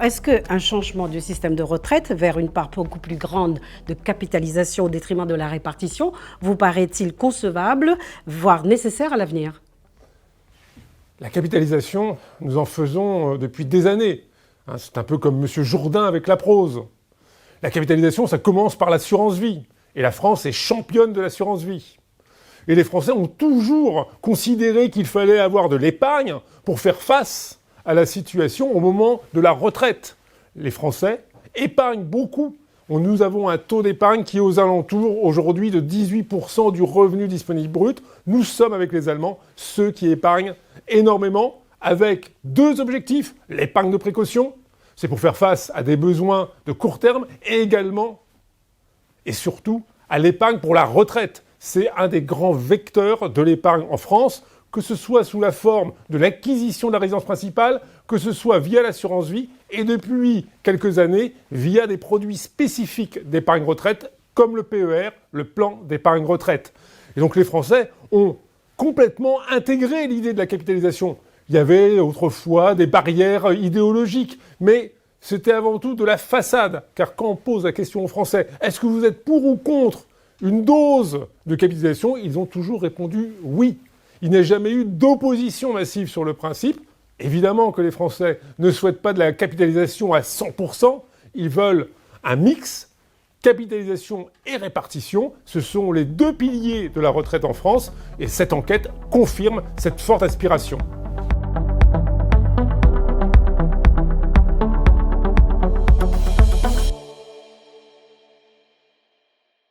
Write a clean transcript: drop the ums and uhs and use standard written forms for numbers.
est-ce qu'un changement du système de retraite vers une part beaucoup plus grande de capitalisation au détriment de la répartition vous paraît-il concevable, voire nécessaire à l'avenir ? La capitalisation, nous en faisons depuis des années. C'est un peu comme M. Jourdain avec la prose. La capitalisation, ça commence par l'assurance vie. Et la France est championne de l'assurance vie. Et les Français ont toujours considéré qu'il fallait avoir de l'épargne pour faire face à la situation au moment de la retraite. Les Français épargnent beaucoup. Nous avons un taux d'épargne qui est aux alentours aujourd'hui de 18% du revenu disponible brut. Nous sommes avec les Allemands ceux qui épargnent énormément avec deux objectifs. L'épargne de précaution, c'est pour faire face à des besoins de court terme et également et surtout à l'épargne pour la retraite. C'est un des grands vecteurs de l'épargne en France, que ce soit sous la forme de l'acquisition de la résidence principale, que ce soit via l'assurance vie et depuis quelques années via des produits spécifiques d'épargne retraite comme le PER, le plan d'épargne retraite. Et donc les Français ont complètement intégré l'idée de la capitalisation. Il y avait autrefois des barrières idéologiques, mais c'était avant tout de la façade. Car quand on pose la question aux Français, est-ce que vous êtes pour ou contre une dose de capitalisation, ils ont toujours répondu oui. Il n'y a jamais eu d'opposition massive sur le principe. Évidemment que les Français ne souhaitent pas de la capitalisation à 100%, ils veulent un mix. Capitalisation et répartition, ce sont les deux piliers de la retraite en France et cette enquête confirme cette forte aspiration.